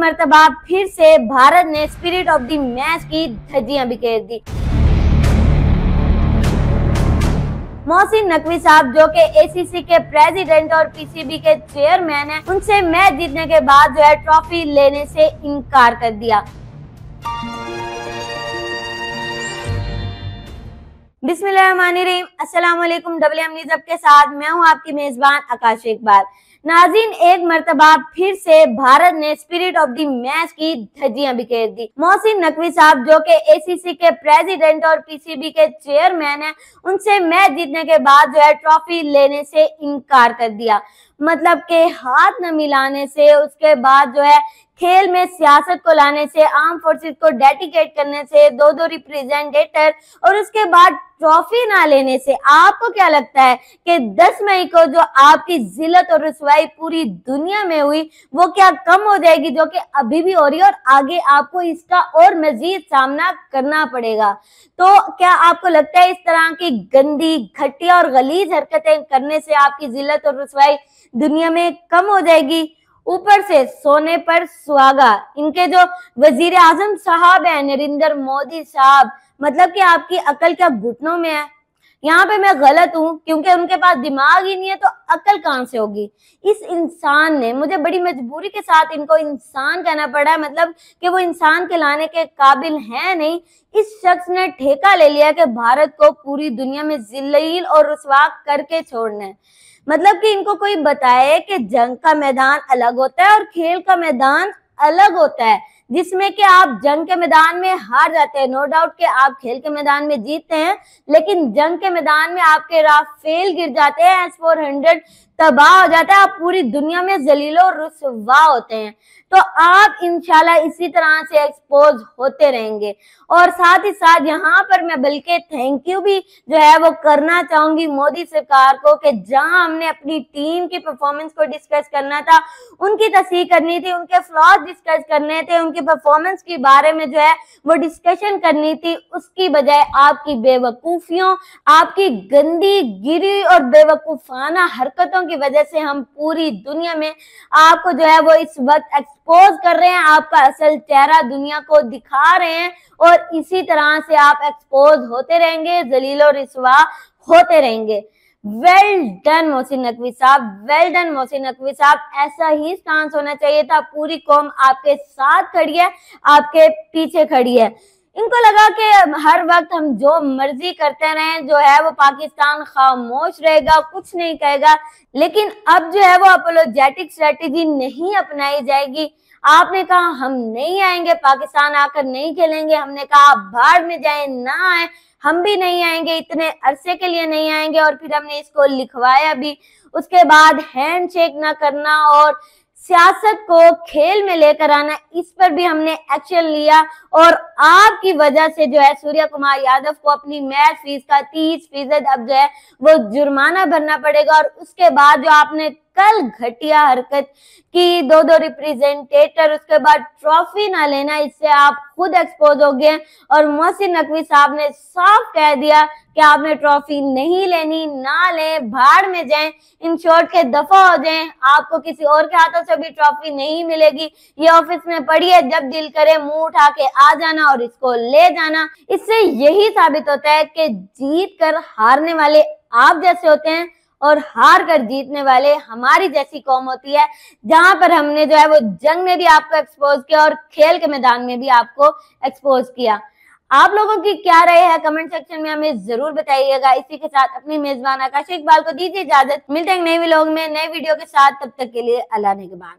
मर्तबा फिर से भारत ने स्पिरिट ऑफ द मैच की धज्जियां बिखेर दी। मोहसिन नकवी साहब जो कि एसीसी के प्रेसिडेंट और पीसीबी के चेयरमैन हैं, उनसे मैच जीतने के बाद जो है ट्रॉफी लेने से इनकार कर दिया। बिस्मिल्लाहिर्रहमानिर्रहीम, अस्सलाम वालेकुम। WM न्यूज़ के साथ मैं हूं आपकी मेजबान आकाश इकबाल। नाज़रीन, एक मर्तबा फिर से भारत ने स्पिरिट ऑफ द मैच की धज्जियां बिखेर दी। मोहसिन नकवी साहब जो कि एसीसी के प्रेसिडेंट और पीसीबी के चेयरमैन हैं, उनसे मैच जीतने के बाद जो है ट्रॉफी लेने से इनकार कर दिया। मतलब के हाथ न मिलाने से, उसके बाद जो है खेल में सियासत को लाने से, आर्म फोर्सेस को डेडिकेट करने से, दो रिप्रेजेंटेटर और उसके बाद ट्रॉफी ना लेने से आपको क्या लगता है कि 10 मई को जो आपकी जिल्लत और रुसवाई पूरी दुनिया में हुई वो क्या कम हो जाएगी, जो कि अभी भी हो रही है और आगे आपको इसका और मजीद सामना करना पड़ेगा। तो क्या आपको लगता है इस तरह की गंदी, घटिया और गलीज हरकतें करने से आपकी जिल्लत और रुसवाई दुनिया में कम हो जाएगी? ऊपर से सोने पर सुहागा इनके जो वजीर आजम साहब है नरेंद्र मोदी साहब, मतलब कि आपकी अकल क्या घुटनों में है? यहाँ पे मैं गलत हूँ क्योंकि उनके पास दिमाग ही नहीं है, तो अकल कहाँ से होगी? इस इंसान ने, मुझे बड़ी मजबूरी के साथ इनको इंसान कहना पड़ा है, मतलब कि वो इंसान कहलाने के काबिल है नहीं। इस शख्स ने ठेका ले लिया कि भारत को पूरी दुनिया में जिल्लत और रुसवा करके छोड़ना है। मतलब कि इनको कोई बताए कि जंग का मैदान अलग होता है और खेल का मैदान अलग होता है, जिसमें कि आप जंग के मैदान में हार जाते हैं, नो डाउट कि आप खेल के मैदान में जीतते हैं, लेकिन जंग के मैदान में आपके राफेल गिर जाते हैं, S-400 तबाह हो जाता है, आप पूरी दुनिया में जलीलो और रुसवा होते हैं। तो आप इंशाल्लाह इसी तरह से एक्सपोज होते रहेंगे। और साथ ही साथ यहाँ पर मैं बल्कि थैंक यू भी जो है वो करना चाहूंगी मोदी सरकार को, कि जहां हमने अपनी टीम की परफॉर्मेंस को डिस्कस करना था, उनकी तस्दीक करनी थी, उनके फ्लॉज डिस्कस करने थे, उनकी परफॉर्मेंस के बारे में जो है वो डिस्कशन करनी थी, उसकी बजाय आपकी बेवकूफियों, आपकी गंदी, गिरी और बेवकूफाना हरकतों की वजह से हम पूरी दुनिया में आपको जो है वो इस वक्त एक्सपोज कर रहे हैं, आपका असल चेहरा दुनिया को दिखा रहे हैं और इसी तरह से आप एक्सपोज होते रहेंगे, जलील और रिसवा होते रहेंगे। वेल डन मोहसिन नकवी साहब, वेल डन मोहसिन नकवी साहब। ऐसा ही स्टांस होना चाहिए था। पूरी कौम आपके साथ खड़ी है, आपके पीछे खड़ी है। इनको लगा कि हर वक्त हम जो मर्जी करते रहें, जो है वो पाकिस्तान खामोश रहेगा, कुछ नहीं कहेगा, लेकिन अब जो है वो अपोलोजेटिक स्ट्रेटेजी नहीं अपनाई जाएगी। आपने कहा हम नहीं आएंगे, पाकिस्तान आकर नहीं खेलेंगे, हमने कहा आप बाहर में जाए ना आए, हम भी नहीं आएंगे, इतने अरसे के लिए नहीं आएंगे, और फिर हमने इसको लिखवाया भी। उसके बाद हैंडशेक ना करना और सियासत को खेल में लेकर आना, इस पर भी हमने एक्शन लिया, और आपकी वजह से जो है सूर्य कुमार यादव को अपनी मैच फीस का 30% अब जो है वो जुर्माना भरना पड़ेगा। और उसके बाद जो आपने कल घटिया हरकत की, दो रिप्रेजेंटेटर, उसके बाद ट्रॉफी ना लेना, इससे आप खुद एक्सपोज हो गए। और मोहसिन नकवी साहब ने साफ कह दिया कि आपने ट्रॉफी नहीं लेनी, ना लें, भाड़ में जाएं, इन शॉर्ट के दफा हो जाएं, आपको किसी और के हाथों से भी ट्रॉफी नहीं मिलेगी। ये ऑफिस में पड़ी है, जब दिल करे मुंह उठा के आ जाना और इसको ले जाना। इससे यही साबित होता है कि जीत कर हारने वाले आप जैसे होते हैं और हार कर जीतने वाले हमारी जैसी कौम होती है, जहां पर हमने जो है वो जंग में भी आपको एक्सपोज किया और खेल के मैदान में भी आपको एक्सपोज किया। आप लोगों की क्या राय है कमेंट सेक्शन में हमें जरूर बताइएगा। इसी के साथ अपनी मेजबान आकाश इकबाल को दीजिए इजाजत। मिलते हैं नए व्लॉग में नए वीडियो के साथ, तब तक के लिए अल्लाह निगहबान।